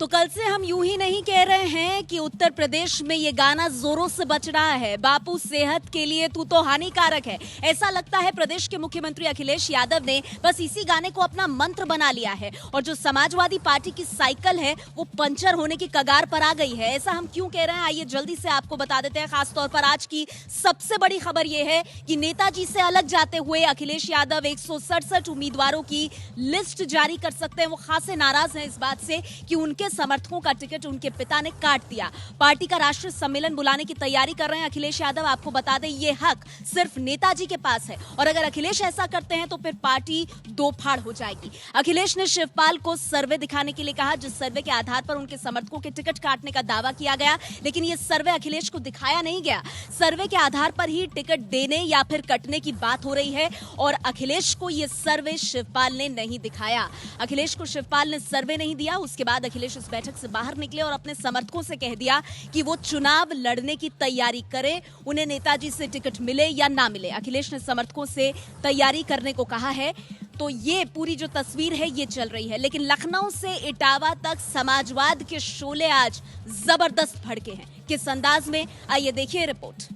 तो कल से हम यूं ही नहीं कह रहे हैं कि उत्तर प्रदेश में ये गाना जोरों से बज रहा है, बापू सेहत के लिए तू तो हानिकारक है। ऐसा लगता है प्रदेश के मुख्यमंत्री अखिलेश यादव ने बस इसी गाने को अपना मंत्र बना लिया है और जो समाजवादी पार्टी की साइकिल है वो पंचर होने की कगार पर आ गई है। ऐसा हम क्यों कह रहे हैं, आइए जल्दी से आपको बता देते हैं। खासतौर पर आज की सबसे बड़ी खबर यह है कि नेताजी से अलग जाते हुए अखिलेश यादव 167 उम्मीदवारों की लिस्ट जारी कर सकते हैं। वो खासे नाराज हैं इस बात से कि उनके समर्थकों का टिकट उनके पिता ने काट दिया। पार्टी का राष्ट्रीय सम्मेलन बुलाने की तैयारी कर रहे हैं अखिलेश यादव। आपको बता दें ये हक सिर्फ नेताजी के पास है और अगर अखिलेश ऐसा करते हैं तो फिर पार्टी दो फाड़ हो जाएगी। अखिलेश ने शिवपाल को सर्वे दिखाने के लिए कहा, जिस सर्वे के आधार पर उनके समर्थकों के टिकट काटने का दावा किया गया, लेकिन ये सर्वे अखिलेश को दिखाया नहीं गया। सर्वे के आधार पर ही टिकट देने या फिर कटने की बात हो रही है और अखिलेश को यह सर्वे शिवपाल ने नहीं दिखाया। अखिलेश को शिवपाल ने सर्वे नहीं दिया। उसके बाद अखिलेश इस बैठक से बाहर निकले और अपने समर्थकों से कह दिया कि वो चुनाव लड़ने की तैयारी करें, उन्हें नेताजी से टिकट मिले या ना मिले। अखिलेश ने समर्थकों से तैयारी करने को कहा है। तो ये पूरी जो तस्वीर है ये चल रही है, लेकिन लखनऊ से इटावा तक समाजवाद के शोले आज जबरदस्त भड़के हैं। किस अंदाज में, आइए देखिए रिपोर्ट।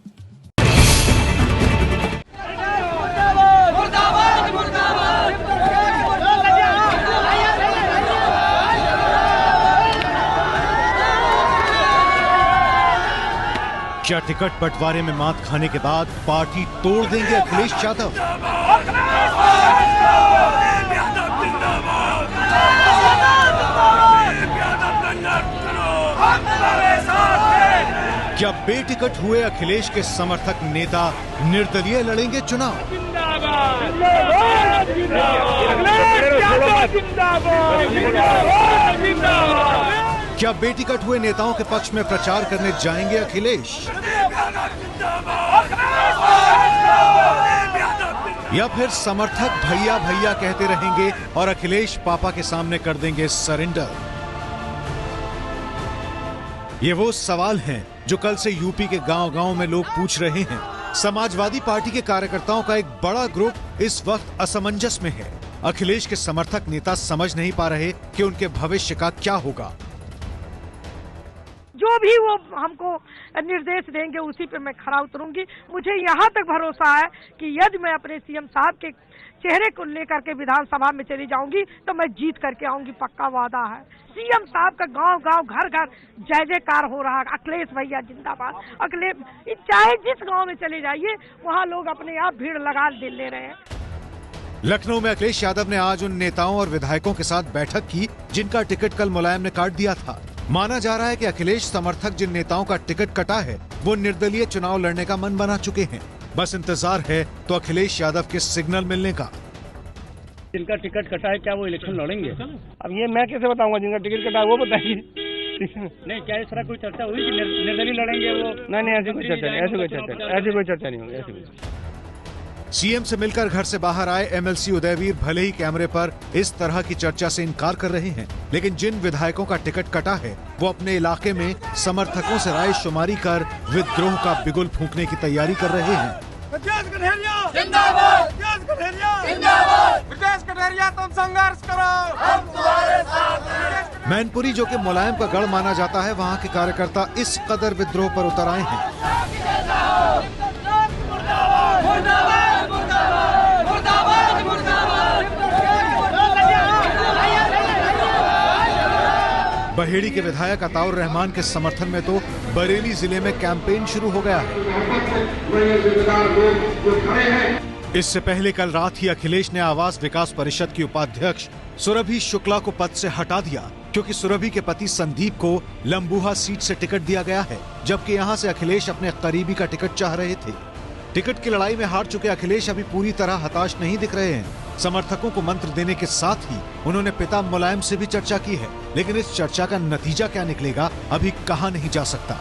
क्या टिकट बंटवारे में मात खाने के बाद पार्टी तोड़ देंगे अखिलेश यादव? क्या बेटिकट हुए अखिलेश के समर्थक नेता निर्दलीय लड़ेंगे चुनाव? क्या बेटिकट हुए नेताओं के पक्ष में प्रचार करने जाएंगे अखिलेश? या फिर समर्थक भैया भैया कहते रहेंगे और अखिलेश पापा के सामने कर देंगे सरेंडर? ये वो सवाल हैं जो कल से यूपी के गांव-गांव में लोग पूछ रहे हैं। समाजवादी पार्टी के कार्यकर्ताओं का एक बड़ा ग्रुप इस वक्त असमंजस में है। अखिलेश के समर्थक नेता समझ नहीं पा रहे कि उनके भविष्य का क्या होगा। जो भी वो हमको निर्देश देंगे उसी पे मैं खरा उतरूंगी। मुझे यहाँ तक भरोसा है कि यदि मैं अपने सीएम साहब के चेहरे को लेकर के विधानसभा में चली जाऊंगी तो मैं जीत करके आऊंगी, पक्का वादा है। सीएम साहब का गांव गांव घर घर जय जयकार हो रहा है, अखिलेश भैया जिंदाबाद। अखिलेश चाहे जिस गांव में चले जाइए वहाँ लोग अपने आप भीड़ लगा ले रहे हैं। लखनऊ में अखिलेश यादव ने आज उन नेताओं और विधायकों के साथ बैठक की जिनका टिकट कल मुलायम ने काट दिया था। माना जा रहा है कि अखिलेश समर्थक जिन नेताओं का टिकट कटा है वो निर्दलीय चुनाव लड़ने का मन बना चुके हैं। बस इंतजार है तो अखिलेश यादव के सिग्नल मिलने का। जिनका टिकट कटा है क्या वो इलेक्शन लड़ेंगे? अब ये मैं कैसे बताऊंगा? जिनका टिकट कटा है वो बताइए। नहीं, क्या इस तरह कोई चर्चा हुई कि निर्दलीय लड़ेंगे वो? नहीं, ऐसी कोई चर्चा नहीं, ऐसी कोई चर्चा नहीं होगी, ऐसी कोई। सीएम से मिलकर घर से बाहर आए एमएलसी उदयवीर भले ही कैमरे पर इस तरह की चर्चा से इनकार कर रहे हैं, लेकिन जिन विधायकों का टिकट कटा है वो अपने इलाके में समर्थकों से राय शुमारी कर विद्रोह का बिगुल फूंकने की तैयारी कर रहे हैं। तुम संघर्ष करो, हम तुम्हारे साथ हैं। मैनपुरी जो कि मुलायम का गढ़ माना जाता है, वहाँ के कार्यकर्ता इस कदर विद्रोह पर उतर आए हैं। बहेड़ी के विधायक अताउर रहमान के समर्थन में तो बरेली जिले में कैंपेन शुरू हो गया है। इससे पहले कल रात ही अखिलेश ने आवास विकास परिषद की उपाध्यक्ष सुरभि शुक्ला को पद से हटा दिया, क्योंकि सुरभि के पति संदीप को लंबुहा सीट से टिकट दिया गया है, जबकि यहां से अखिलेश अपने करीबी का टिकट चाह रहे थे। टिकट की लड़ाई में हार चुके अखिलेश अभी पूरी तरह हताश नहीं दिख रहे हैं। समर्थकों को मंत्र देने के साथ ही उन्होंने पिता मुलायम से भी चर्चा की है, लेकिन इस चर्चा का नतीजा क्या निकलेगा अभी कहा नहीं जा सकता।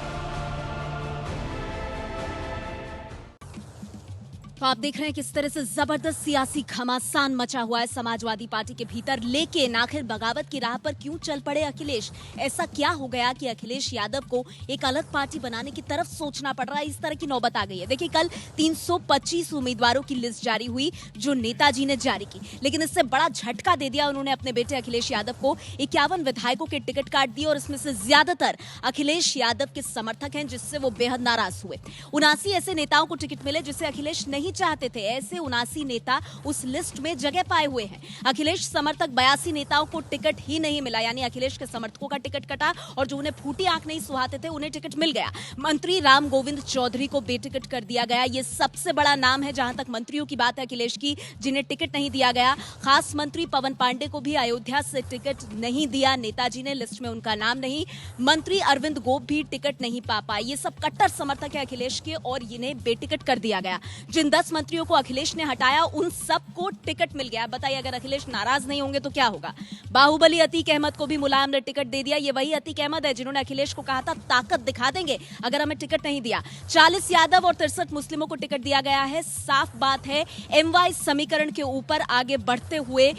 तो आप देख रहे हैं किस तरह से जबरदस्त सियासी घमासान मचा हुआ है समाजवादी पार्टी के भीतर, लेकिन आखिर बगावत की राह पर क्यों चल पड़े अखिलेश? ऐसा क्या हो गया कि अखिलेश यादव को एक अलग पार्टी बनाने की तरफ सोचना पड़ रहा है? इस तरह की नौबत आ गई है। देखिए, कल 325 उम्मीदवारों की लिस्ट जारी हुई जो नेताजी ने जारी की, लेकिन इससे बड़ा झटका दे दिया उन्होंने अपने बेटे अखिलेश यादव को। 51 विधायकों के टिकट काट दिए और इसमें से ज्यादातर अखिलेश यादव के समर्थक हैं, जिससे वो बेहद नाराज हुए। 79 ऐसे नेताओं को टिकट मिले जिसे अखिलेश नहीं चाहते थे। ऐसे 79 नेता उस लिस्ट में जगह पाए हुए हैं। अखिलेश समर्थक 82 नेताओं को टिकट ही नहीं मिला, यानी अखिलेश के समर्थकों का टिकट कटा और जो उन्हें फूटी आंख नहीं सुहाते थे उन्हें टिकट मिल गया। मंत्री राम गोविंद चौधरी को बेटिकट कर दिया गया। ये सबसे बड़ा नाम है जहां तक मंत्रियों की बात है अखिलेश की, जिन्हें टिकट नहीं दिया गया। खास मंत्री पवन पांडे को भी अयोध्या से टिकट नहीं दिया नेताजी ने, लिस्ट में उनका नाम नहीं। मंत्री अरविंद गोप भी टिकट नहीं पा पाए। ये सब कट्टर समर्थक है अखिलेश के और इन्हें बेटिकट कर दिया गया। जिन 10 मंत्रियों को अखिलेश ने हटाया उन सबको टिकट मिल गया। बताइए, अगर अखिलेश नाराज नहीं होंगे तो क्या होगा? बाहुबली अतीक अहमद को भी मुलायम ने टिकट दे दिया। ये वही अतीक अहमद है जिन्होंने अखिलेश को कहा था ताकत दिखा देंगे अगर हमें टिकट नहीं दिया। 40 यादव और 63 मुस्लिमों को टिकट दिया गया है। साफ बात है, MY समीकरण के ऊपर आगे बढ़ते हुए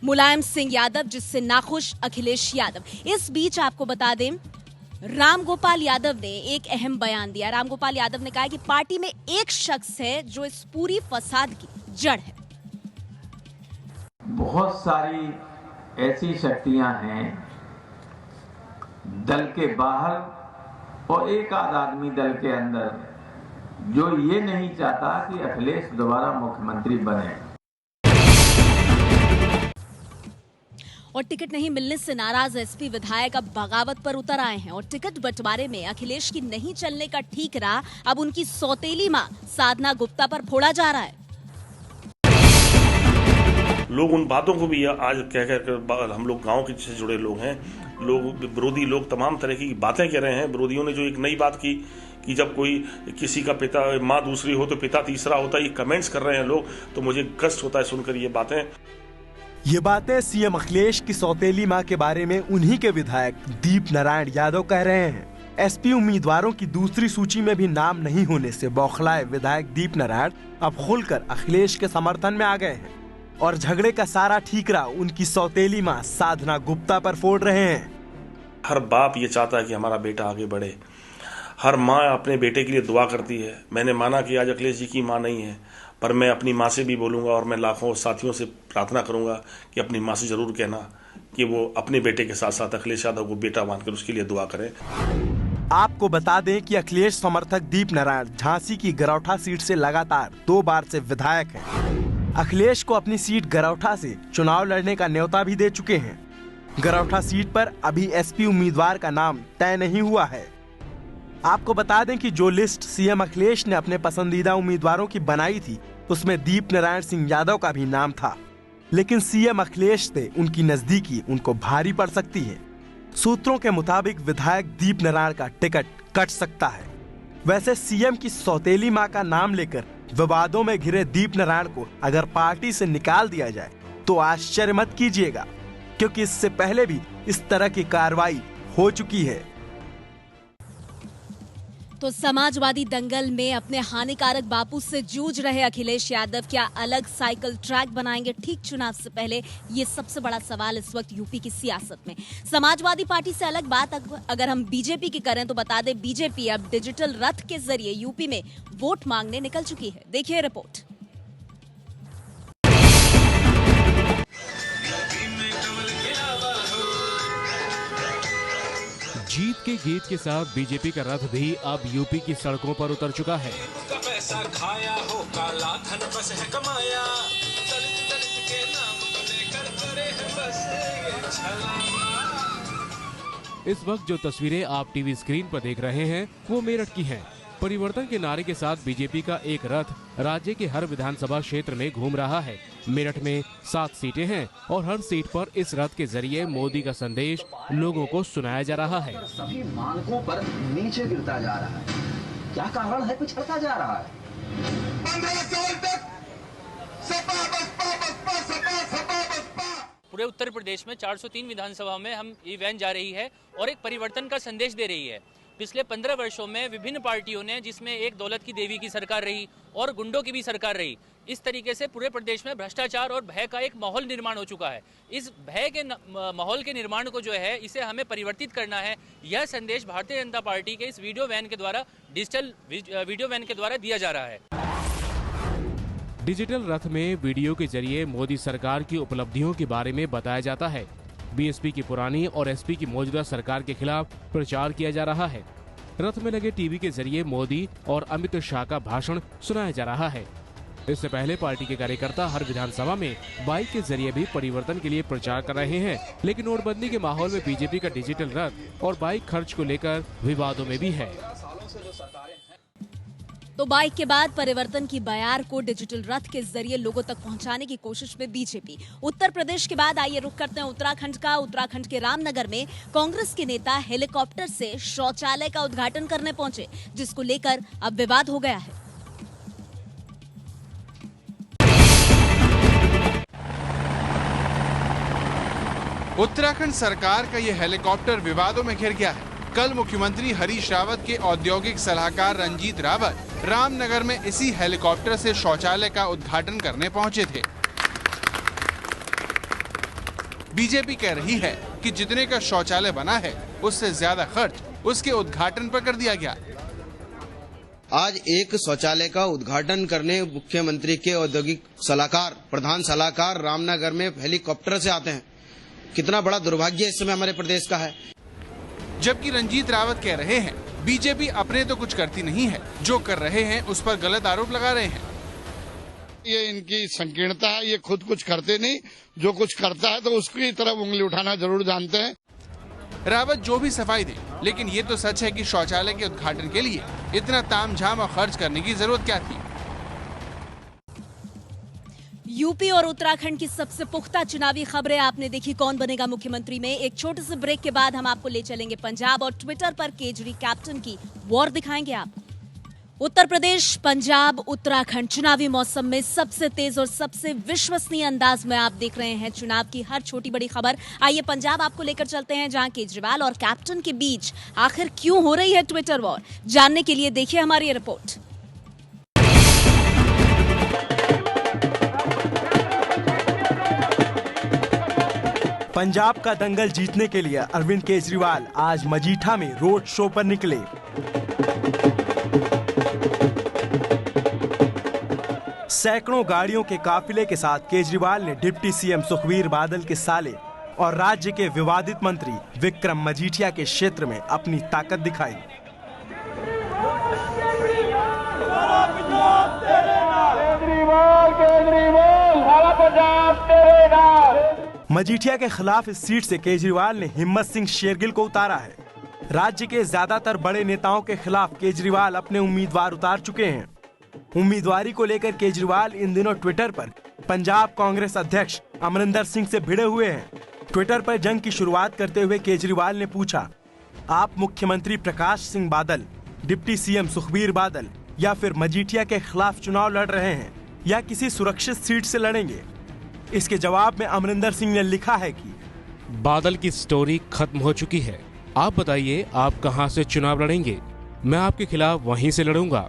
मुलायम सिंह यादव, जिससे नाखुश अखिलेश यादव। इस बीच आपको बता दें, रामगोपाल यादव ने एक अहम बयान दिया। रामगोपाल यादव ने कहा कि पार्टी में एक शख्स है जो इस पूरी फसाद की जड़ है। बहुत सारी ऐसी शक्तियां हैं दल के बाहर और एक आध आदमी दल के अंदर जो ये नहीं चाहता कि अखिलेश दोबारा मुख्यमंत्री बने। और टिकट नहीं मिलने से नाराज SP विधायक अब बगावत पर उतर आए हैं और टिकट बंटवारे में अखिलेश की नहीं चलने का ठीकरा अब उनकी सौतेली मां साधना गुप्ता पर फोड़ा जा रहा है। लोग उन बातों को भी आज कह कर, हम लोग गांव के से जुड़े लोग हैं, लोग विरोधी लोग तमाम तरह की बातें कह रहे हैं। विरोधियों ने जो एक नई बात की कि जब कोई किसी का पिता माँ दूसरी हो तो पिता तीसरा होता है, ये कमेंट्स कर रहे हैं लोग, तो मुझे कष्ट होता है सुनकर ये बातें। ये बातें सीएम अखिलेश की सौतेली मां के बारे में उन्हीं के विधायक दीप नारायण यादव कह रहे हैं। SP उम्मीदवारों की दूसरी सूची में भी नाम नहीं होने से बौखलाए विधायक दीप नारायण अब खुलकर अखिलेश के समर्थन में आ गए हैं और झगड़े का सारा ठीकरा उनकी सौतेली मां साधना गुप्ता पर फोड़ रहे हैं। हर बाप ये चाहता है कि हमारा बेटा आगे बढ़े, हर माँ अपने बेटे के लिए दुआ करती है। मैंने माना कि आज अखिलेश जी की माँ नहीं है, पर मैं अपनी माँ से भी बोलूँगा और मैं लाखों साथियों से प्रार्थना करूँगा कि अपनी माँ से जरूर कहना कि वो अपने बेटे के साथ साथ अखिलेश यादव को बेटा मानकर उसके लिए दुआ करें। आपको बता दें कि अखिलेश समर्थक दीप नारायण झांसी की गरौठा सीट से लगातार 2 बार से विधायक हैं। अखिलेश को अपनी सीट गरौठा से चुनाव लड़ने का न्योता भी दे चुके हैं। गरौठा सीट पर अभी SP उम्मीदवार का नाम तय नहीं हुआ है। आपको बता दें कि जो लिस्ट सीएम अखिलेश ने अपने पसंदीदा उम्मीदवारों की बनाई थी उसमें दीप नारायण सिंह यादव का भी नाम था, लेकिन सीएम अखिलेश से उनकी नजदीकी उनको भारी पड़ सकती है। सूत्रों के मुताबिक विधायक दीप नारायण का टिकट कट सकता है। वैसे सीएम की सौतेली मां का नाम लेकर विवादों में घिरे दीप नारायण को अगर पार्टी से निकाल दिया जाए तो आश्चर्य मत कीजिएगा, क्योंकि इससे पहले भी इस तरह की कार्रवाई हो चुकी है। तो समाजवादी दंगल में अपने हानिकारक बापू से जूझ रहे अखिलेश यादव क्या अलग साइकिल ट्रैक बनाएंगे ठीक चुनाव से पहले? ये सबसे बड़ा सवाल इस वक्त यूपी की सियासत में। समाजवादी पार्टी से अलग बात अगर हम बीजेपी की करें तो बता दें, बीजेपी अब डिजिटल रथ के जरिए यूपी में वोट मांगने निकल चुकी है। देखिए रिपोर्ट। जीत के गीत के साथ बीजेपी का रथ भी अब यूपी की सड़कों पर उतर चुका है। पैसा खाया हो काला धन बस है कमाया, दलित दलित के नाम को लेकर करे है बस ये छलावा। इस वक्त जो तस्वीरें आप टीवी स्क्रीन पर देख रहे हैं वो मेरठ की हैं। परिवर्तन के नारे के साथ बीजेपी का एक रथ राज्य के हर विधानसभा क्षेत्र में घूम रहा है। मेरठ में 7 सीटें हैं और हर सीट पर इस रथ के जरिए मोदी का संदेश लोगों को सुनाया जा रहा है। सभी मानकों पर नीचे गिरता जा रहा है, क्या कारण है? पिछड़ता जा रहा है। 15 साल तक सपा बसपा बसपा सपा सपा बसपा। पूरे उत्तर प्रदेश में 403 विधानसभा में हम ये वैन जा रही है और एक परिवर्तन का संदेश दे रही है। पिछले 15 वर्षों में विभिन्न पार्टियों ने, जिसमें एक दौलत की देवी की सरकार रही और गुंडों की भी सरकार रही, इस तरीके से पूरे प्रदेश में भ्रष्टाचार और भय का एक माहौल निर्माण हो चुका है। इस भय के माहौल के निर्माण को जो है, इसे हमें परिवर्तित करना है। यह संदेश भारतीय जनता पार्टी के इस वीडियो वैन के द्वारा, डिजिटल वीडियो वैन के द्वारा दिया जा रहा है। डिजिटल रथ में वीडियो के जरिए मोदी सरकार की उपलब्धियों के बारे में बताया जाता है। बीएसपी की पुरानी और एसपी की मौजूदा सरकार के खिलाफ प्रचार किया जा रहा है। रथ में लगे टीवी के जरिए मोदी और अमित शाह का भाषण सुनाया जा रहा है। इससे पहले पार्टी के कार्यकर्ता हर विधानसभा में बाइक के जरिए भी परिवर्तन के लिए प्रचार कर रहे हैं, लेकिन नोटबंदी के माहौल में बीजेपी का डिजिटल रथ और बाइक खर्च को लेकर विवादों में भी है। तो बाइक के बाद परिवर्तन की बयार को डिजिटल रथ के जरिए लोगों तक पहुंचाने की कोशिश में बीजेपी। उत्तर प्रदेश के बाद आइए रुख करते हैं उत्तराखंड का। उत्तराखंड के रामनगर में कांग्रेस के नेता हेलीकॉप्टर से शौचालय का उद्घाटन करने पहुंचे, जिसको लेकर अब विवाद हो गया है। उत्तराखंड सरकार का यह हेलीकॉप्टर विवादों में घिर गया है। कल मुख्यमंत्री हरीश रावत के औद्योगिक सलाहकार रंजीत रावत रामनगर में इसी हेलीकॉप्टर से शौचालय का उद्घाटन करने पहुंचे थे। बीजेपी कह रही है कि जितने का शौचालय बना है, उससे ज्यादा खर्च उसके उद्घाटन पर कर दिया गया। आज एक शौचालय का उद्घाटन करने मुख्यमंत्री के औद्योगिक सलाहकार, प्रधान सलाहकार रामनगर में हेलीकॉप्टर से आते हैं। कितना बड़ा दुर्भाग्य इस समय हमारे प्रदेश का है। जबकि रंजीत रावत कह रहे हैं बीजेपी अपने तो कुछ करती नहीं है, जो कर रहे हैं उस पर गलत आरोप लगा रहे हैं। ये इनकी संकीर्णता है, ये खुद कुछ करते नहीं, जो कुछ करता है तो उसकी तरफ उंगली उठाना जरूर जानते हैं। रावत जो भी सफाई दे, लेकिन ये तो सच है कि शौचालय के उद्घाटन के लिए इतना तामझाम और खर्च करने की जरूरत क्या थी। यूपी और उत्तराखंड की सबसे पुख्ता चुनावी खबरें आपने देखी कौन बनेगा मुख्यमंत्री में। एक छोटे से ब्रेक के बाद हम आपको ले चलेंगे पंजाब और ट्विटर पर केजरी कैप्टन की वॉर दिखाएंगे आपको। उत्तर प्रदेश, पंजाब, उत्तराखंड चुनावी मौसम में सबसे तेज और सबसे विश्वसनीय अंदाज में आप देख रहे हैं चुनाव की हर छोटी बड़ी खबर। आइए पंजाब आपको लेकर चलते हैं, जहां केजरीवाल और कैप्टन के बीच आखिर क्यों हो रही है ट्विटर वॉर। जानने के लिए देखिए हमारी ये रिपोर्ट। पंजाब का दंगल जीतने के लिए अरविंद केजरीवाल आज मजीठा में रोड शो पर निकले। सैकड़ों गाड़ियों के काफिले के साथ केजरीवाल ने डिप्टी सीएम सुखबीर बादल के साले और राज्य के विवादित मंत्री विक्रम मजीठिया के क्षेत्र में अपनी ताकत दिखाई। मजीठिया के खिलाफ इस सीट से केजरीवाल ने हिम्मत सिंह शेरगिल को उतारा है। राज्य के ज्यादातर बड़े नेताओं के खिलाफ केजरीवाल अपने उम्मीदवार उतार चुके हैं। उम्मीदवारी को लेकर केजरीवाल इन दिनों ट्विटर पर पंजाब कांग्रेस अध्यक्ष अमरिंदर सिंह से भिड़े हुए हैं। ट्विटर पर जंग की शुरुआत करते हुए केजरीवाल ने पूछा, आप मुख्यमंत्री प्रकाश सिंह बादल, डिप्टी सीएम सुखबीर बादल या फिर मजीठिया के खिलाफ चुनाव लड़ रहे हैं या किसी सुरक्षित सीट से लड़ेंगे? इसके जवाब में अमरिंदर सिंह ने लिखा है कि बादल की स्टोरी खत्म हो चुकी है। आप बताइए आप कहां से चुनाव लड़ेंगे? मैं आपके खिलाफ वहीं से लड़ूंगा।